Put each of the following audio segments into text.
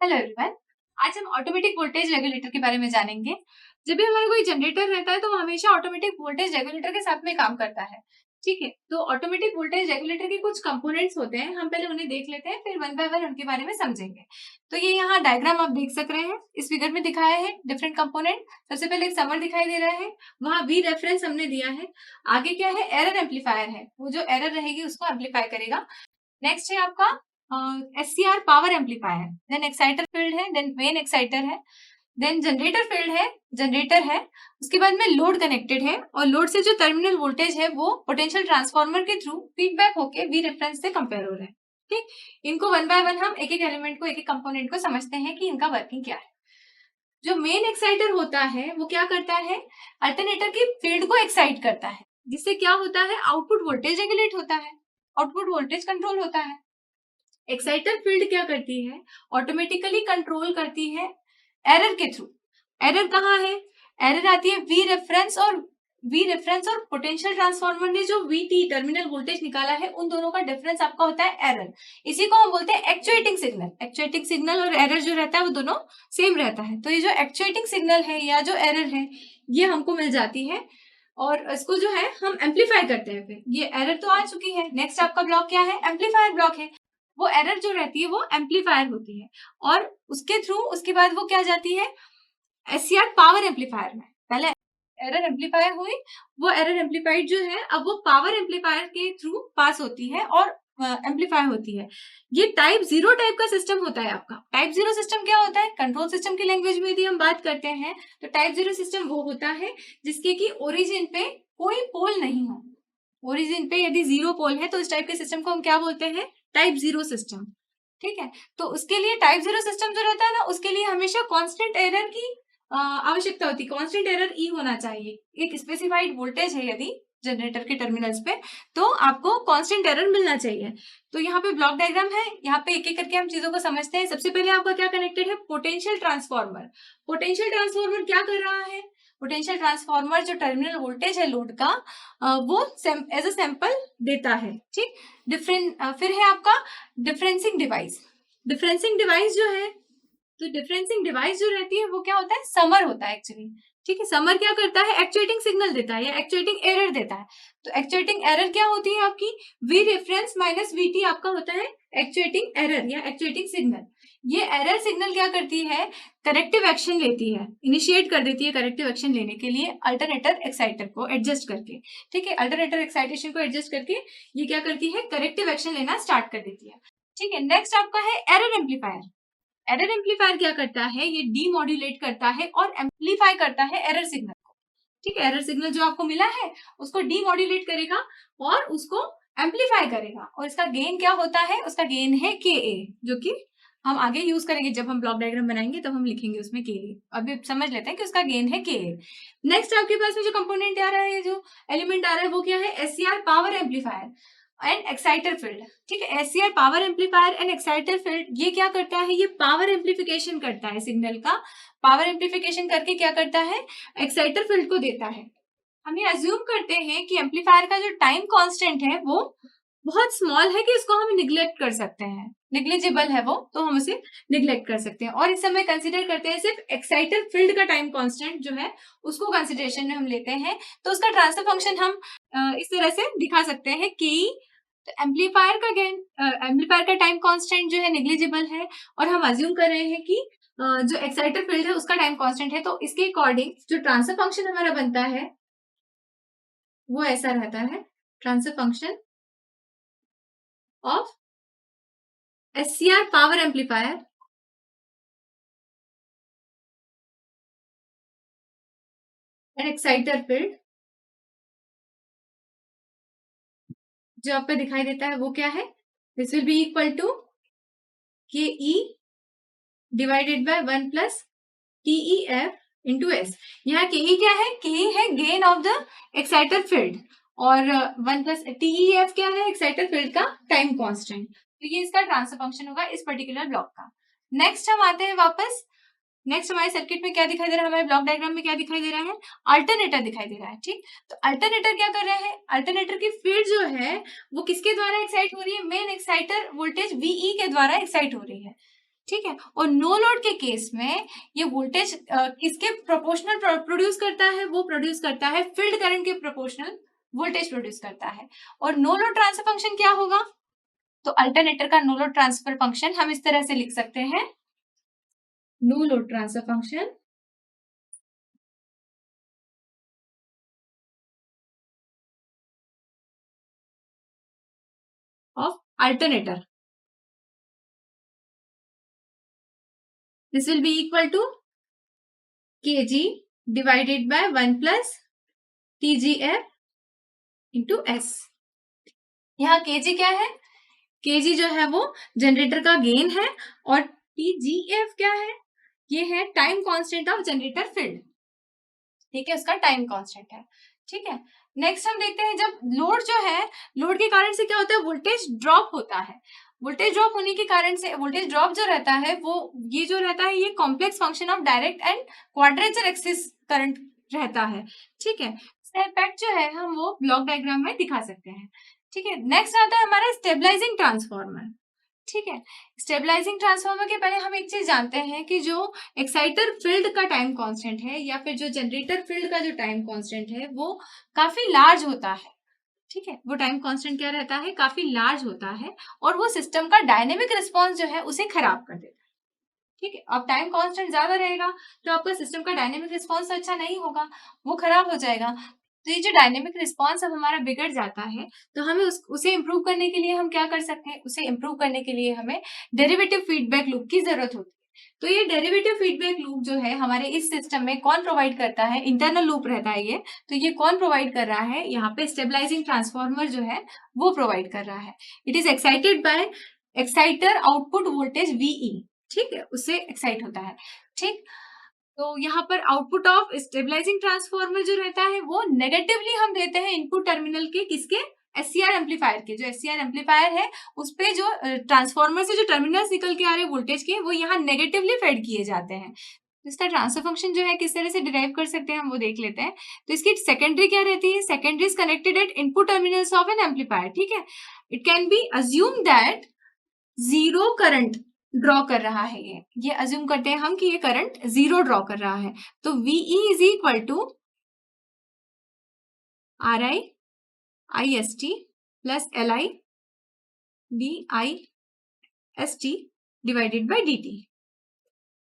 Hello everyone. आज हम automatic voltage regulator के बारे में जानेंगे। जब भी हमारा कोई जनरेटर रहता है तो वो हमेशा ऑटोमेटिक वोल्टेज रेगुलेटर के साथ में काम करता है। ठीक है, तो ऑटोमेटिक वोल्टेज रेगुलेटर के कुछ कंपोनेंट्स होते हैं, हम पहले उन्हें देख लेते हैं, फिर वन बाय वन उनके बारे में समझेंगे। तो ये यहाँ डायग्राम आप देख सक रहे हैं, इस फिगर में दिखाया है डिफरेंट कंपोनेंट। सबसे पहले एक समर दिखाई दे रहा है, वहां वी रेफरेंस हमने दिया है। आगे क्या है, एरर एम्पलीफायर है, वो जो एरर रहेगी उसको एम्पलीफाई करेगा। नेक्स्ट है आपका SCR power amplifier, then exciter field है, देन मेन एक्साइटर है, देन जनरेटर फील्ड है, जनरेटर है। उसके बाद में लोड कनेक्टेड है और लोड से जो टर्मिनल वोल्टेज है वो पोटेंशियल ट्रांसफार्मर के थ्रू फीडबैक होके वी रेफरेंस से कंपेयर हो रहा है। ठीक, इनको वन बाय वन हम एक एक एलिमेंट को, एक एक कंपोनेंट को समझते हैं कि इनका वर्किंग क्या है। जो मेन एक्साइटर होता है वो क्या करता है, अल्टरनेटर की फील्ड को एक्साइट करता है, जिससे क्या होता है, आउटपुट वोल्टेज रेगुलेट होता है, आउटपुट वोल्टेज कंट्रोल होता है। एक्साइटर फील्ड क्या करती है, ऑटोमेटिकली कंट्रोल करती है एरर के थ्रू। एरर कहाँ है, एरर आती है वी रेफरेंस और पोटेंशियल ट्रांसफार्मर ने जो वीटी टर्मिनल वोल्टेज निकाला है, उन दोनों का डिफरेंस आपका होता है एरर। इसी को हम बोलते हैं एक्चुएटिंग सिग्नल। एक्चुएटिंग सिग्नल और एरर जो रहता है वो दोनों सेम रहता है। तो ये जो एक्चुएटिंग सिग्नल है या जो एरर है ये हमको मिल जाती है और इसको जो है हम एम्पलीफाई करते हैं। फिर ये एरर तो आ चुकी है, नेक्स्ट आपका ब्लॉक क्या है, एम्पलीफायर ब्लॉक है। वो एरर जो रहती है वो एम्पलीफायर होती है और उसके थ्रू उसके बाद वो क्या जाती है, SCR पावर एम्पलीफायर में। पहले एरर एम्पलीफायर हुई, वो एरर एम्पलीफाइड जो है अब वो पावर एम्पलीफायर के थ्रू पास होती है और एम्पलीफाई होती है। ये टाइप 0 टाइप का सिस्टम होता है आपका। टाइप 0 सिस्टम क्या होता है, कंट्रोल सिस्टम की लैंग्वेज में यदि हम बात करते हैं तो टाइप 0 सिस्टम वो होता है जिसके की ओरिजिन पे कोई पोल नहीं हो। ओरिजिन पे यदि 0 पोल है तो इस टाइप के सिस्टम को हम क्या बोलते हैं, टाइप 0 सिस्टम। ठीक है, तो उसके लिए टाइप 0 सिस्टम जो रहता है ना, उसके लिए हमेशा कांस्टेंट एरर की आवश्यकता होती है। कांस्टेंट एरर ई होना चाहिए। एक स्पेसिफाइड वोल्टेज है यदि जनरेटर के टर्मिनल्स पे, तो आपको कांस्टेंट एरर मिलना चाहिए। तो यहाँ पे ब्लॉक डायग्राम है, यहाँ पे एक एक करके हम चीजों को समझते हैं। सबसे पहले आपका क्या कनेक्टेड है, पोटेंशियल ट्रांसफार्मर। पोटेंशियल ट्रांसफार्मर क्या कर रहा है, पोटेंशियल ट्रांसफार्मर जो टर्मिनल वोल्टेज है लोड का वो एज अ सैंपल देता है। ठीक, फिर है आपका डिफरेंसिंग डिवाइस। डिफरेंसिंग डिवाइस जो है, तो डिफरेंसिंग डिवाइस जो रहती है वो क्या होता है, समर होता है एक्चुअली। ठीक है, समर क्या करता है, एक्चुएटिंग सिग्नल देता है या एक्चुएटिंग एरर देता है। तो एक्चुएटिंग एरर क्या होती है आपकी, वी रेफरेंस माइनस वीटी आपका होता है एक्चुएटिंग एरर या एक्चुएटिंग सिग्नल। ये एरर सिग्नल क्या करती है, करेक्टिव एक्शन लेती है, इनिशिएट कर देती है करेक्टिव एक्शन लेने के लिए अल्टरनेटर एक्साइटर को एडजस्ट करके। ठीक है, अल्टरनेटर एक्साइटेशन को एडजस्ट करके ये क्या करती है, करेक्टिव एक्शन लेना स्टार्ट कर देती है। ठीक है, नेक्स्ट आपका है एरर एम्पलीफायर। एरर एम्पलीफायर क्या करता है, ये डीमॉड्यूलेट करता है और एम्पलीफाई करता है एरर सिग्नल को। ठीक है, एरर सिग्नल जो आपको मिला है उसको डीमॉड्यूलेट करेगा और उसको एम्पलीफाई करेगा। और इसका गेन क्या होता है, उसका गेन है KA, जो कि हम आगे यूज करेंगे। जब हम ब्लॉक डायग्राम बनाएंगे तब हम लिखेंगे उसमें KA। अभी समझ लेते हैं कि उसका गेन है KA। नेक्स्ट आपके पास में जो कंपोनेंट आ रहा है, जो एलिमेंट आ रहा है वो क्या है, SCR power amplifier and exciter field. ठीक है, SCR power amplifier and exciter field ये क्या करता है, ये पावर एम्पलीफिकेशन करता है सिग्नल का। पावर एम्पलीफिकेशन करके क्या करता है, एक्साइटर फील्ड को देता है। हम ये अज्यूम करते हैं कि एम्पलीफायर का जो टाइम कांस्टेंट है वो बहुत स्मॉल है कि इसको हम निग्लेक्ट कर सकते हैं, निग्लिजिबल है वो, तो हम उसे निग्लेक्ट कर सकते हैं। और इस समय कंसीडर करते हैं सिर्फ एक्साइटर फील्ड का टाइम कांस्टेंट जो है उसको कंसीडरेशन में हम लेते हैं। तो उसका ट्रांसफर फंक्शन हम इस तरह से दिखा सकते हैं कि एम्पलीफायर का गेन, एम्पलीफायर का टाइम कांस्टेंट जो है निग्लिजिबल है और हम अज्यूम कर रहे हैं कि जो एक्साइटर फील्ड है उसका टाइम कांस्टेंट है। तो इसके अकॉर्डिंग जो ट्रांसफर फंक्शन हमारा बनता है वो ऐसा रहता है, transfer function of SCR power amplifier and exciter field जो आपको दिखाई देता है वो क्या है, this will be equal to KE divided by 1 plus TEF into S। यहाँ KE क्या है, KE है gain of the exciter field और 1 प्लस TEF क्या है, एक्साइटर फील्ड का टाइम कांस्टेंट। तो ये इसका ट्रांसफर फंक्शन होगा इस पर्टिकुलर ब्लॉक का। नेक्स्ट हम आते हैं वापस, नेक्स्ट हमारे सर्किट में क्या दिखाई दे रहा है, हमारे ब्लॉक डायग्राम में क्या दिखाई दे रहा है, अल्टरनेटर दिखाई दे रहा है। ठीक, तो अल्टरनेटर क्या कर रहे हैं, अल्टरनेटर की फील्ड जो है वो किसके द्वारा एक्साइट हो रही है, मेन एक्साइटर वोल्टेज VE के द्वारा एक्साइट हो रही है। ठीक है। और नो लोड के केस में ये वोल्टेज किसके प्रोपोर्शनल प्रोड्यूस करता है, वो प्रोड्यूस करता है फील्ड करंट के प्रोपोर्शनल वोल्टेज प्रोड्यूस करता है। और नो लोड ट्रांसफर फंक्शन क्या होगा, तो अल्टरनेटर का नो लोड ट्रांसफर फंक्शन हम इस तरह से लिख सकते हैं, no load transfer function of alternator, this will be equal to kg divided by 1 plus TGF into S. यहाँ kg क्या है, kg जो है वो जनरेटर का गेन है, और TGF क्या है, ये है time constant of generator field, ठीक है, उसका टाइम कांस्टेंट है। ठीक है, नेक्स्ट हम देखते हैं जब लोड जो है, लोड के कारण से क्या होता है, वोल्टेज ड्रॉप होता है। वोल्टेज ड्रॉप होने के कारण से, वोल्टेज ड्रॉप जो रहता है वो ये जो रहता है ये complex function of direct and quadrature axis current रहता है। ठीक है, इसका इफेक्ट जो है हम वो ब्लॉक डायग्राम में दिखा सकते हैं। ठीक है, नेक्स्ट आता है हमारा स्टेबलाइजिंग ट्रांसफॉर्मर। ठीक है, स्टेबलाइजिंग ट्रांसफार्मर के पहले हम एक चीज जानते हैं कि जो एक्साइटर फील्ड का टाइम कांस्टेंट है या फिर जो जनरेटर फील्ड का जो टाइम कांस्टेंट है वो काफी लार्ज होता है। ठीक है, वो टाइम कांस्टेंट क्या रहता है, काफी लार्ज होता है, और वो सिस्टम का डायनेमिक रिस्पॉन्स जो है उसे खराब कर देता है। ठीक है, अब टाइम कांस्टेंट ज्यादा रहेगा तो आपका सिस्टम का डायनेमिक रिस्पॉन्स अच्छा नहीं होगा, वो खराब हो जाएगा। तो ये जो डायनेमिक रिस्पॉन्स अब हमारा बिगड़ जाता है, तो हमें उसे इम्प्रूव करने के लिए हम क्या कर सकते हैं, उसे इम्प्रूव करने के लिए हमें डेरिवेटिव फीडबैक लूप की जरूरत होती है। तो ये डेरिवेटिव फीडबैक लूप जो है हमारे इस सिस्टम में कौन प्रोवाइड करता है, इंटरनल लूप रहता है ये, तो ये कौन प्रोवाइड कर रहा है, यहाँ पे स्टेबलाइजिंग ट्रांसफॉर्मर जो है वो प्रोवाइड कर रहा है। It is excited by exciter output voltage VE, ठीक है, उससे एक्साइट होता है। ठीक, तो यहाँ पर आउटपुट ऑफ स्टेबलाइजिंग ट्रांसफॉर्मर जो रहता है वो नेगेटिवली हम देते हैं इनपुट टर्मिनल के, किसके, SCR एम्पलीफायर के। जो SCR एम्पलीफायर है उस पे जो ट्रांसफॉर्मर से जो टर्मिनल्स निकल के आ रहे हैं वोल्टेज के, वो यहाँ नेगेटिवली फेड किए जाते हैं। इसका ट्रांसफर फंक्शन जो है किस तरह से डिराइव कर सकते हैं हम वो देख लेते हैं। तो इसकी सेकेंडरी क्या रहती है, secondary is connected eight input terminals of N amplifier. ठीक है, it can be assume that zero current draw कर रहा है, ये अज्यूम करते हैं हम कि ये करंट जीरो ड्रॉ कर रहा है। तो VE is equal to RI IST plus LI DIST divided by DT,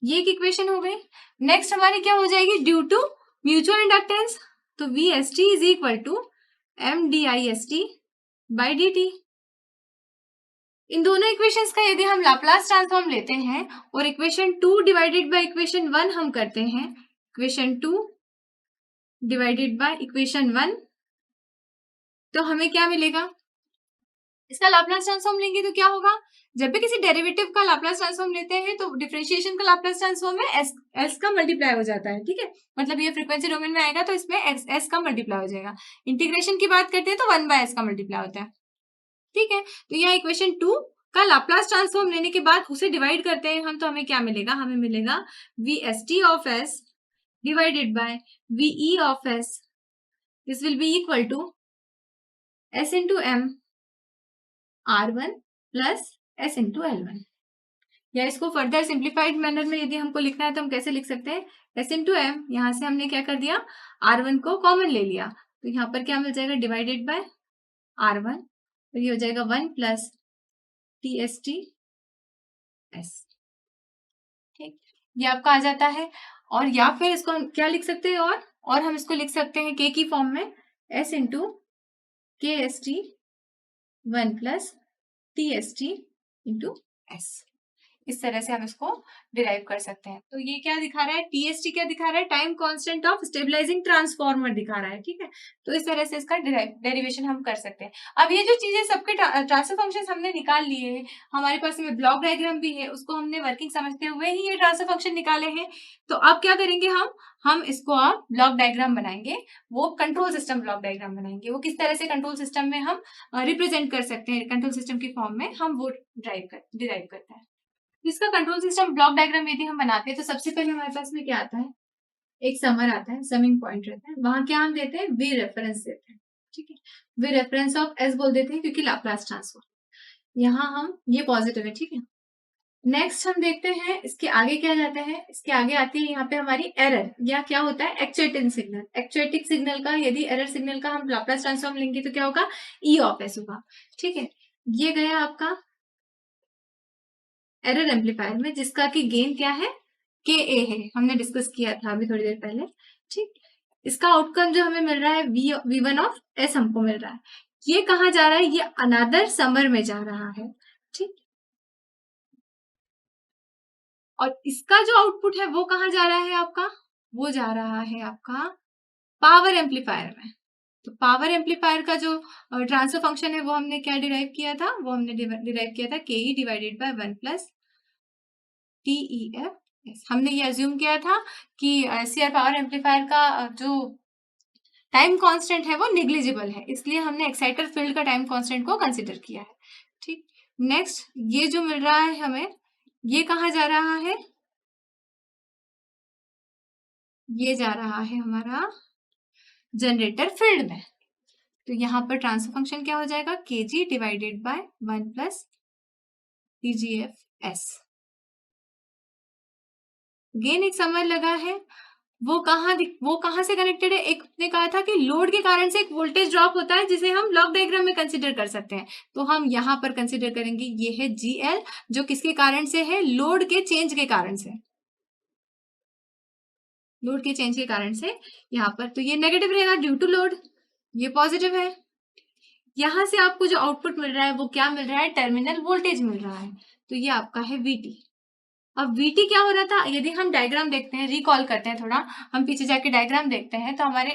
ये एक इक्वेशन हो गई। नेक्स्ट हमारी क्या हो जाएगी, ड्यू टू म्यूचुअल इंडक्टेंस, तो VST is equal to MDIST by DT। इन दोनों इक्वेशंस का यदि हम लाप्लास ट्रांसफॉर्म लेते हैं और इक्वेशन 2 डिवाइडेड बाय इक्वेशन 1 हम करते हैं, इक्वेशन 2 डिवाइडेड बाय इक्वेशन 1, तो हमें क्या मिलेगा, इसका लाप्लास ट्रांसफॉर्म लेंगे तो क्या होगा, जब भी किसी डेरिवेटिव का लाप्लास ट्रांसफॉर्म लेते हैं तो डिफरेंशिएशन का लाप्लास ट्रांसफॉर्म में एस का मल्टीप्लाई हो जाता है। ठीक है, मतलब ये फ्रीक्वेंसी डोमेन में आएगा तो इसमें एस का मल्टीप्लाई हो जाएगा। इंटीग्रेशन की बात करते हैं तो 1/s का मल्टीप्लाई होता है। ठीक है, तो यह इक्वेशन 2 का लाप्लास ट्रांसफॉर्म लेने के बाद उसे डिवाइड करते हैं हम, तो हमें क्या मिलेगा, हमें मिलेगा VST of S divided by VE of S, this will be equal to S into M R1 plus S into L1। या इसको फर्दर सिंप्लीफाइड मैनर में यदि हमको लिखना है तो हम कैसे लिख सकते हैं, S इंटू M, यहाँ से हमने क्या कर दिया, R1 को कॉमन ले लिया, तो यहाँ पर क्या मिल जाएगा, डिवाइडेड बाय R1, तो ये हो जाएगा 1 प्लस TST S। ठीक, ये आपका आ जाता है। और या फिर इसको हम क्या लिख सकते हैं, और हम इसको लिख सकते हैं K की फॉर्म में, S into KST 1 plus TST into S, इस तरह से हम इसको डिराइव कर सकते हैं। तो ये क्या दिखा रहा है, TST क्या दिखा रहा है, time constant of stabilising transformer दिखा रहा है। ठीक है, तो इस तरह से इसका डेरिवेशन हम कर सकते हैं। अब ये जो चीजें सबके ट्रांसफर फंक्शन हमने निकाल लिए हैं, हमारे पास में ब्लॉक डायग्राम भी है, उसको हमने वर्किंग समझते हुए ही ये ट्रांसफर फंक्शन निकाले हैं। तो अब क्या करेंगे हम इसको अब ब्लॉक डायग्राम बनाएंगे, वो कंट्रोल सिस्टम ब्लॉक डायग्राम बनाएंगे। वो किस तरह से कंट्रोल सिस्टम में हम रिप्रेजेंट कर सकते हैं, कंट्रोल सिस्टम की फॉर्म में हम वो डिराइव करते हैं। इसका कंट्रोल सिस्टम ब्लॉक डायग्राम यदि हम बनाते हैं तो सबसे पहले हमारे पास में क्या आता है, एक समर आता है, समिंग पॉइंट रहता है, वहां क्या हम देते हैं, वी रेफरेंस देते हैं। ठीक है, वी रेफरेंस ऑफ एस बोल देते हैं क्योंकि लाप्लास ट्रांसफॉर्म, यहाँ हम, ये पॉजिटिव है। ठीक है, नेक्स्ट हम देखते हैं इसके आगे क्या जाता है। इसके आगे आती है यहाँ पे हमारी एरर, या क्या होता है एक्चुएटिंग सिग्नल। एक्चुएटिंग सिग्नल का यदि एरर सिग्नल का हम लाप्लास ट्रांसफॉर्म लेंगे तो क्या होगा, ई ऑफ एस होगा। ठीक है, ये गया आपका एरर एम्पलीफायर में, जिसका कि गेन क्या है, के ए है, हमने डिस्कस किया था अभी थोड़ी देर पहले। ठीक, इसका आउटकम जो हमें मिल रहा है वी वन ऑफ एस हमको मिल रहा है। ये कहाँ जा रहा है, ये अनदर समर में जा रहा है। ठीक, और इसका जो आउटपुट है वो कहाँ जा रहा है आपका, वो जा रहा है आपका पावर एम्पलीफायर में। तो पावर एम्पलीफायर का जो ट्रांसफर फंक्शन है वो हमने क्या डिराइव किया था, वो हमने डिराइव किया था K E divided by 1 plus T E F. हमने ये अज्यूम किया था कि सी आर पावर एम्पलीफायर का जो टाइम कांस्टेंट है वो निग्लिजिबल है, इसलिए हमने एक्साइटर फील्ड का टाइम कांस्टेंट को कंसिडर किया है। ठीक, नेक्स्ट ये जो मिल रहा है हमें, ये कहाँ जा रहा है, ये जा रहा है हमारा जनरेटर फील्ड में। तो यहाँ पर ट्रांसफर फंक्शन क्या हो जाएगा, K G divided by 1 plus T G F S. Gain एक समझ लगा है, वो कहाँ से कनेक्टेड है, एक ने कहा था कि लोड के कारण से एक वोल्टेज ड्रॉप होता है जिसे हम ब्लॉक डायग्राम में कंसिडर कर सकते हैं। तो हम यहाँ पर कंसिडर करेंगे, ये है जीएल, जो किसके कारण से है, लोड के चेंज के कारण से, लोड के चेंज के कारण से यहाँ पर। तो ये नेगेटिव रहेगा ड्यू टू लोड, ये पॉजिटिव है। यहां से आपको जो आउटपुट मिल रहा है वो क्या मिल रहा है, टर्मिनल वोल्टेज मिल रहा है। तो ये आपका है वीटी। अब वीटी क्या हो रहा था, यदि हम डायग्राम देखते हैं, रिकॉल करते हैं थोड़ा, हम पीछे जाके डायग्राम देखते हैं, तो हमारे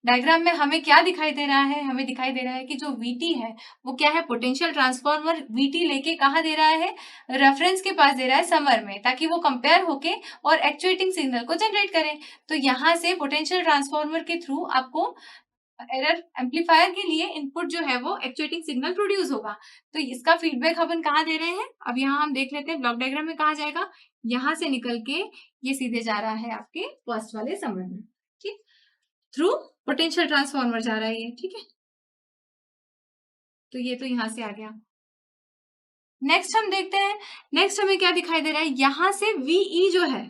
डायग्राम में हमें क्या दिखाई दे रहा है, हमें दिखाई दे रहा है कि जो वीटी है वो क्या है, पोटेंशियल ट्रांसफॉर्मर वीटी लेके कहाँ दे रहा है, रेफरेंस के पास दे रहा है समर में, ताकि वो कंपेयर होके और एक्चुएटिंग सिग्नल को जनरेट करें। तो यहाँ से पोटेंशियल ट्रांसफॉर्मर के थ्रू आपको एरर एम्पलीफायर के लिए इनपुट जो है वो एक्चुएटिंग सिग्नल प्रोड्यूस होगा। तो इसका फीडबैक अपन कहाँ दे रहे हैं, अब यहाँ हम देख लेते हैं ब्लॉक डायग्राम में कहाँ जाएगा, यहाँ से निकल के ये सीधे जा रहा है आपके फर्स्ट वाले समर में। ठीक, थ्रू पोटेंशियल ट्रांसफॉर्मर जा रहा है ये। ठीक है, तो ये तो यहाँ से आ गया। नेक्स्ट हम देखते हैं, नेक्स्ट हमें क्या दिखाई दे रहा है, यहाँ से वीई जो है,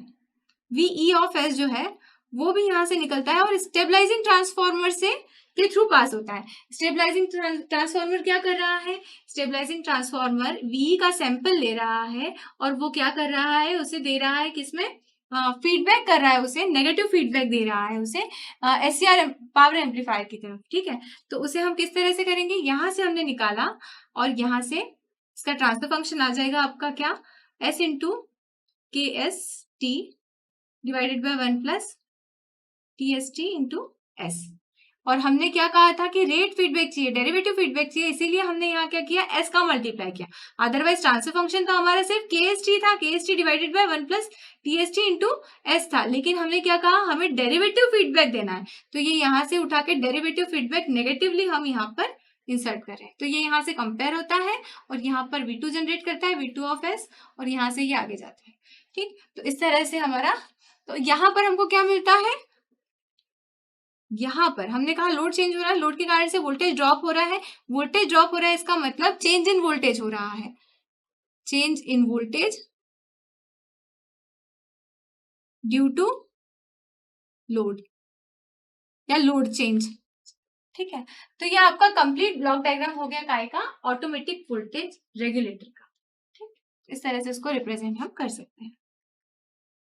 वीई ऑफ एस जो है वो भी यहाँ से निकलता है और स्टेबलाइजिंग ट्रांसफॉर्मर से के थ्रू पास होता है। स्टेबलाइजिंग ट्रांसफॉर्मर क्या कर रहा है, स्टेबलाइजिंग ट्रांसफॉर्मर वी का सैंपल ले रहा है और वो क्या कर रहा है, उसे दे रहा है किसमें, फीडबैक कर रहा है, उसे नेगेटिव फीडबैक दे रहा है उसे एससीआर पावर एम्पलीफायर की तरफ। ठीक है, तो उसे हम किस तरह से करेंगे, यहाँ से हमने निकाला और यहाँ से इसका ट्रांसफर फंक्शन आ जाएगा आपका क्या, एस इंटू के S T divided by 1 plus T S T into S. और हमने क्या कहा था कि रेट फीडबैक चाहिए, डेरिवेटिव फीडबैक चाहिए, इसीलिए हमने यहाँ क्या किया, एस का मल्टीप्लाई किया। अदरवाइज ट्रांसफर फंक्शन तो हमारा सिर्फ के एस टी था, के S T divided by 1 plus T S T into S था, लेकिन हमने क्या कहा, हमें डेरिवेटिव फीडबैक देना है। तो ये यहाँ से उठा के डेरिवेटिव फीडबैक नेगेटिवली हम यहाँ पर इंसर्ट करें, तो ये यहाँ से कंपेयर होता है और यहाँ पर V2 जनरेट करता है, V2 ऑफ S, और यहाँ से ये आगे जाता है। ठीक, तो इस तरह से हमारा, तो यहाँ पर हमको क्या मिलता है, यहाँ पर हमने कहा लोड चेंज हो रहा है, लोड के कारण से वोल्टेज ड्रॉप हो रहा है, वोल्टेज ड्रॉप हो रहा है इसका मतलब चेंज इन वोल्टेज हो रहा है, change in voltage due to load या लोड चेंज। ठीक है, तो ये आपका कंप्लीट ब्लॉक डायग्राम हो गया काय का, ऑटोमेटिक वोल्टेज रेगुलेटर का। ठीक, इस तरह से इसको रिप्रेजेंट हम कर सकते हैं।